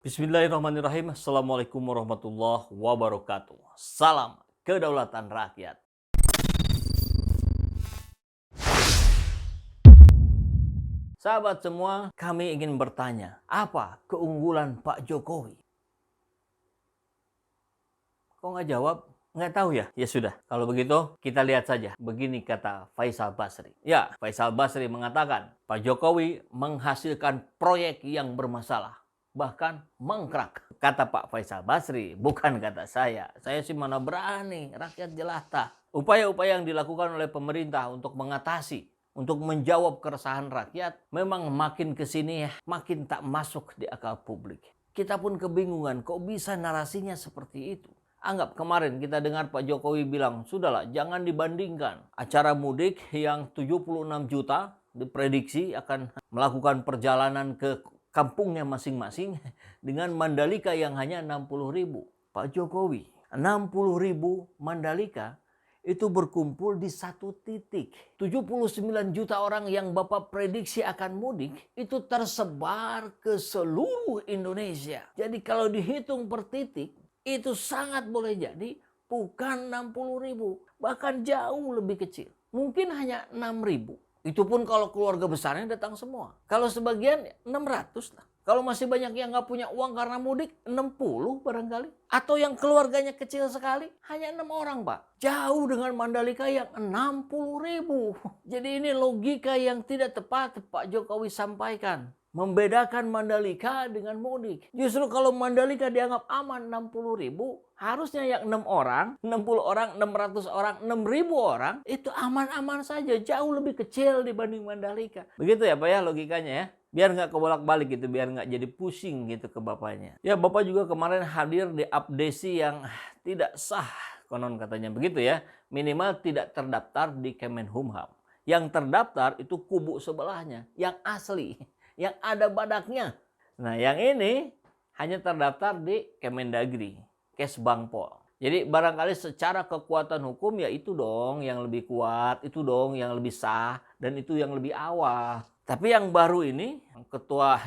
Bismillahirrahmanirrahim. Assalamualaikum warahmatullahi wabarakatuh. Salam kedaulatan rakyat. Sahabat semua, kami ingin bertanya, apa keunggulan Pak Jokowi? Kok nggak jawab? Nggak tahu ya? Ya sudah, kalau begitu kita lihat saja. Begini kata Faisal Basri. Ya, Faisal Basri mengatakan, Pak Jokowi menghasilkan proyek yang bermasalah. Bahkan mangkrak. Kata Pak Faisal Basri, bukan kata saya. Saya sih mana berani, rakyat jelata. Upaya-upaya yang dilakukan oleh pemerintah untuk mengatasi, untuk menjawab keresahan rakyat, memang makin kesini makin tak masuk di akal publik. Kita pun kebingungan, kok bisa narasinya seperti itu. Anggap kemarin kita dengar Pak Jokowi bilang, sudahlah jangan dibandingkan. Acara mudik yang 76 juta diprediksi akan melakukan perjalanan ke kampungnya masing-masing dengan Mandalika yang hanya 60 ribu. Pak Jokowi, 60 ribu Mandalika itu berkumpul di satu titik. 79 juta orang yang Bapak prediksi akan mudik itu tersebar ke seluruh Indonesia. Jadi kalau dihitung per titik, itu sangat boleh jadi bukan 60 ribu. Bahkan jauh lebih kecil. Mungkin hanya 6 ribu. Itu pun kalau keluarga besarnya datang semua. Kalau sebagian 600 lah. Kalau masih banyak yang nggak punya uang karena mudik, 60 barangkali. Atau yang keluarganya kecil sekali, hanya 6 orang Pak. Jauh dengan Mandalika yang 60 ribu. Jadi ini logika yang tidak tepat Pak Jokowi sampaikan. Membedakan Mandalika dengan mudik. Justru kalau Mandalika dianggap aman 60 ribu, harusnya yang 6 orang, 60 orang, 600 orang, 6 ribu orang, itu aman-aman saja. Jauh lebih kecil dibanding Mandalika. Begitu ya Pak ya logikanya ya. Biar nggak kebolak-balik gitu, biar nggak jadi pusing gitu ke Bapaknya. Ya Bapak juga kemarin hadir di abdesi yang tidak sah, konon katanya begitu ya. Minimal tidak terdaftar di Kemenhumham. Yang terdaftar itu kubu sebelahnya, yang asli. Yang ada badaknya. Nah yang ini hanya terdaftar di Kemendagri, Kesbangpol. Jadi barangkali secara kekuatan hukum ya itu dong yang lebih kuat, itu dong yang lebih sah, dan itu yang lebih awal. Tapi yang baru ini, ketua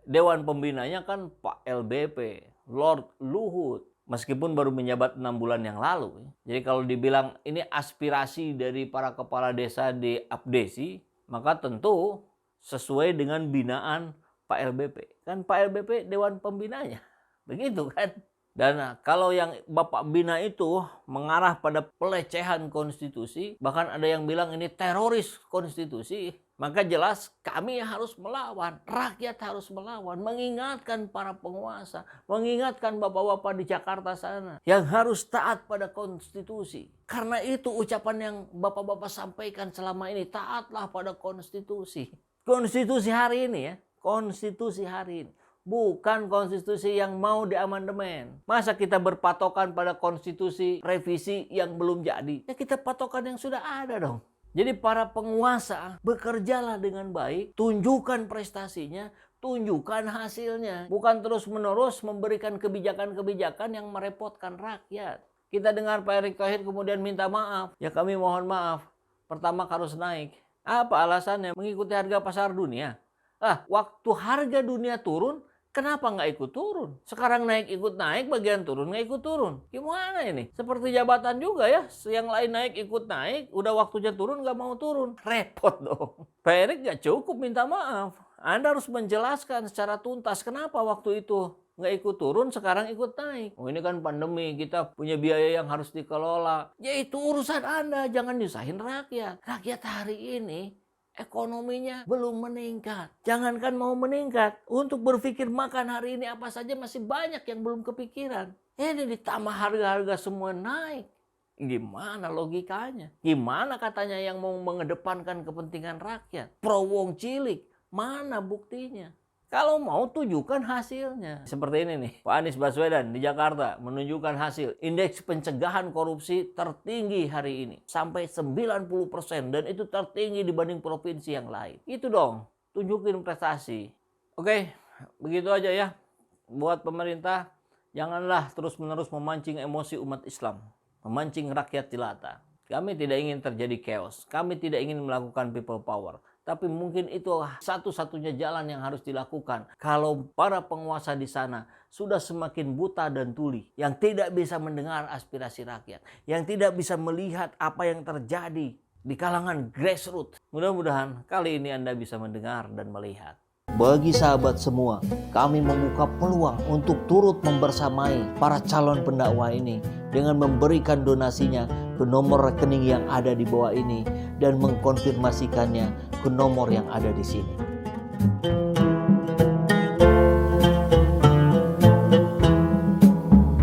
Dewan Pembinanya kan Pak LBP, Lord Luhut. Meskipun baru menjabat 6 bulan yang lalu. Jadi kalau dibilang ini aspirasi dari para kepala desa di abdesi, maka tentu sesuai dengan binaan Pak LBP. Kan Pak LBP Dewan Pembinanya. Begitu kan? Dan kalau yang Bapak bina itu mengarah pada pelecehan konstitusi, bahkan ada yang bilang ini teroris konstitusi, maka jelas kami harus melawan, rakyat harus melawan, mengingatkan para penguasa, mengingatkan bapak-bapak di Jakarta sana yang harus taat pada konstitusi. Karena itu ucapan yang bapak-bapak sampaikan selama ini, taatlah pada konstitusi. Konstitusi hari ini ya, konstitusi hari ini. Bukan konstitusi yang mau diamandemen. Masa kita berpatokan pada konstitusi revisi yang belum jadi? Ya kita patokan yang sudah ada dong. Jadi para penguasa bekerjalah dengan baik, tunjukkan prestasinya, tunjukkan hasilnya. Bukan terus-menerus memberikan kebijakan-kebijakan yang merepotkan rakyat. Kita dengar Pak Erick Thohir kemudian minta maaf. Ya kami mohon maaf, pertama harus naik. Apa alasannya? Mengikuti harga pasar dunia. Waktu harga dunia turun, kenapa nggak ikut turun? Sekarang naik ikut naik, bagian turun nggak ikut turun. Gimana ini? Seperti jabatan juga ya, yang lain naik ikut naik, udah waktunya turun nggak mau turun. Repot dong. Pak Erick nggak cukup minta maaf. Anda harus menjelaskan secara tuntas kenapa waktu itu nggak ikut turun, sekarang ikut naik. Oh ini kan pandemi, kita punya biaya yang harus dikelola. Ya itu urusan Anda, jangan nyusahin rakyat. Rakyat hari ini ekonominya belum meningkat. Jangankan mau meningkat, untuk berpikir makan hari ini apa saja masih banyak yang belum kepikiran. Ini ditambah harga-harga semua naik. Gimana logikanya? Gimana katanya yang mau mengedepankan kepentingan rakyat? Pro wong cilik, mana buktinya? Kalau mau tunjukkan hasilnya. Seperti ini nih, Pak Anies Baswedan di Jakarta menunjukkan hasil. Indeks pencegahan korupsi tertinggi hari ini. Sampai 90% dan itu tertinggi dibanding provinsi yang lain. Itu dong, tunjukin prestasi. Oke, begitu aja ya. Buat pemerintah, janganlah terus-menerus memancing emosi umat Islam. Memancing rakyat jelata. Kami tidak ingin terjadi chaos. Kami tidak ingin melakukan people power. Tapi mungkin itu satu-satunya jalan yang harus dilakukan. Kalau para penguasa di sana sudah semakin buta dan tuli, yang tidak bisa mendengar aspirasi rakyat, yang tidak bisa melihat apa yang terjadi di kalangan grassroots. Mudah-mudahan kali ini Anda bisa mendengar dan melihat. Bagi sahabat semua, kami membuka peluang untuk turut membersamai para calon pendakwa ini dengan memberikan donasinya ke nomor rekening yang ada di bawah ini dan mengkonfirmasikannya ke nomor yang ada di sini.